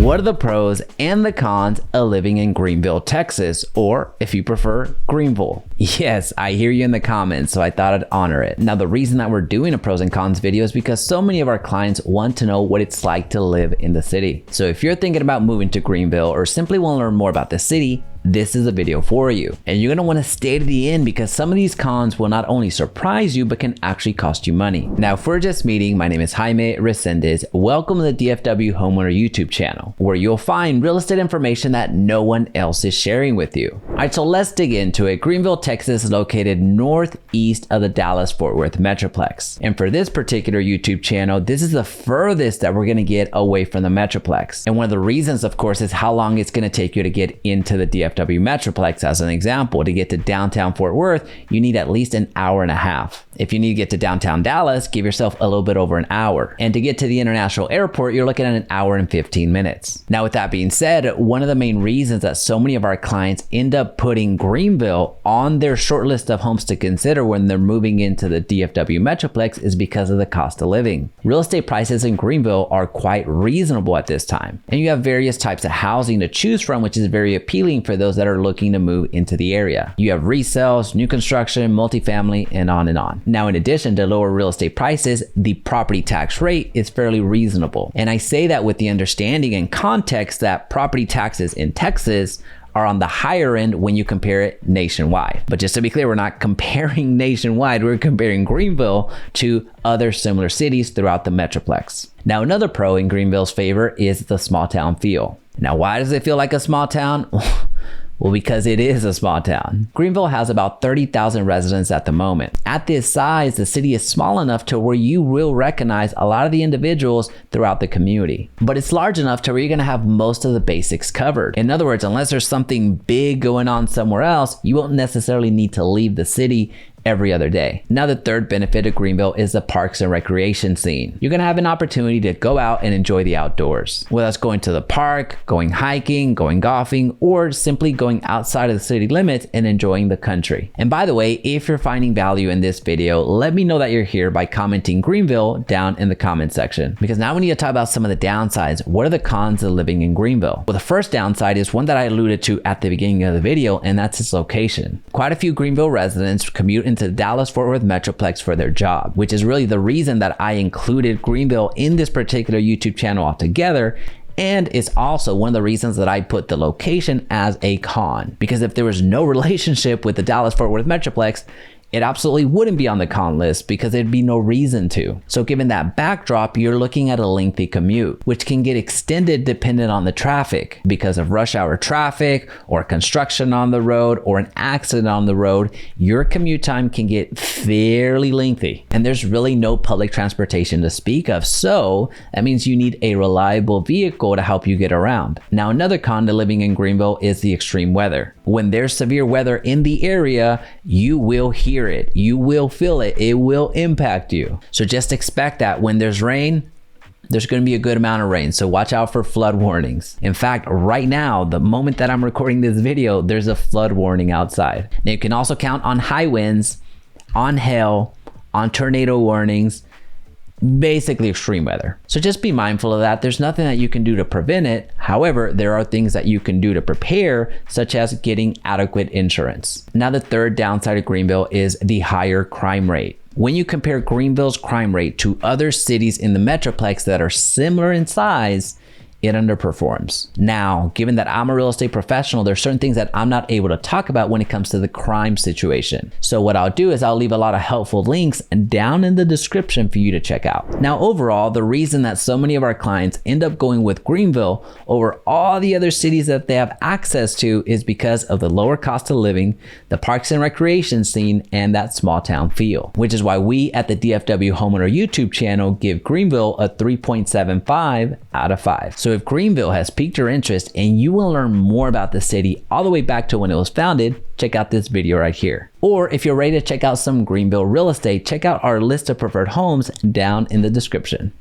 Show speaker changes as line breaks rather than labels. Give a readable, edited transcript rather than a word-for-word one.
What are the pros and the cons of living in Greenville, Texas, or if you prefer, Greenville? Yes, I hear you in the comments, so I thought I'd honor it. Now, the reason that we're doing a pros and cons video is because so many of our clients want to know what it's like to live in the city. So if you're thinking about moving to Greenville or simply want to learn more about the city, this is a video for you. And you're gonna wanna stay to the end because some of these cons will not only surprise you, but can actually cost you money. Now, if we're just meeting, my name is Jaime Resendez. Welcome to the DFW Homeowner YouTube channel, where you'll find real estate information that no one else is sharing with you. All right, so let's dig into it. Greenville, Texas is located northeast of the Dallas-Fort Worth metroplex. And for this particular YouTube channel, this is the furthest that we're gonna get away from the metroplex. And one of the reasons, of course, is how long it's gonna take you to get into the DFW metroplex. As an example, to get to downtown Fort Worth, you need at least an hour and a half. If you need to get to downtown Dallas, give yourself a little bit over an hour. And to get to the international airport, you're looking at an hour and 15 minutes. Now, with that being said, one of the main reasons that so many of our clients end up putting Greenville on their short list of homes to consider when they're moving into the DFW metroplex is because of the cost of living. Real estate prices in Greenville are quite reasonable at this time. And you have various types of housing to choose from, which is very appealing for those that are looking to move into the area. You have resales, new construction, multifamily, and on and on. Now, in addition to lower real estate prices, the property tax rate is fairly reasonable. And I say that with the understanding and context that property taxes in Texas are on the higher end when you compare it nationwide. But just to be clear, we're not comparing nationwide, we're comparing Greenville to other similar cities throughout the metroplex. Now, another pro in Greenville's favor is the small town feel. Now, why does it feel like a small town? Well, because it is a small town. Greenville has about 30,000 residents at the moment. At this size, the city is small enough to where you will recognize a lot of the individuals throughout the community. But it's large enough to where you're gonna have most of the basics covered. In other words, unless there's something big going on somewhere else, you won't necessarily need to leave the city every other day. Now, the third benefit of Greenville is the parks and recreation scene. You're gonna have an opportunity to go out and enjoy the outdoors. Whether that's going to the park, going hiking, going golfing, or simply going outside of the city limits and enjoying the country. And by the way, if you're finding value in this video, let me know that you're here by commenting Greenville down in the comment section. Because now we need to talk about some of the downsides. What are the cons of living in Greenville? Well, the first downside is one that I alluded to at the beginning of the video, and that's its location. Quite a few Greenville residents commute into the Dallas-Fort Worth metroplex for their job, which is really the reason that I included Greenville in this particular YouTube channel altogether. And it's also one of the reasons that I put the location as a con, because if there was no relationship with the Dallas-Fort Worth metroplex, it absolutely wouldn't be on the con list because there'd be no reason to. So given that backdrop, you're looking at a lengthy commute, which can get extended dependent on the traffic because of rush hour traffic or construction on the road or an accident on the road. Your commute time can get fairly lengthy, and there's really no public transportation to speak of. So that means you need a reliable vehicle to help you get around. Now, another con to living in Greenville is the extreme weather. When there's severe weather in the area, you will hear it, you will feel it, it will impact you. So just expect that when there's rain, there's going to be a good amount of rain. So watch out for flood warnings. In fact, right now, the moment that I'm recording this video, there's a flood warning outside. Now, you can also count on high winds, on hail, on tornado warnings, basically extreme weather. So just be mindful of that. There's nothing that you can do to prevent it. However, there are things that you can do to prepare, such as getting adequate insurance. Now, the third downside of Greenville is the higher crime rate. When you compare Greenville's crime rate to other cities in the metroplex that are similar in size, it underperforms. Now, given that I'm a real estate professional, there's certain things that I'm not able to talk about when it comes to the crime situation. So what I'll do is I'll leave a lot of helpful links down in the description for you to check out. Now, overall, the reason that so many of our clients end up going with Greenville over all the other cities that they have access to is because of the lower cost of living, the parks and recreation scene, and that small town feel, which is why we at the DFW Homeowner YouTube channel give Greenville a 3.75 out of 5. So if Greenville has piqued your interest and you want to learn more about the city all the way back to when it was founded, check out this video right here. Or if you're ready to check out some Greenville real estate, check out our list of preferred homes down in the description.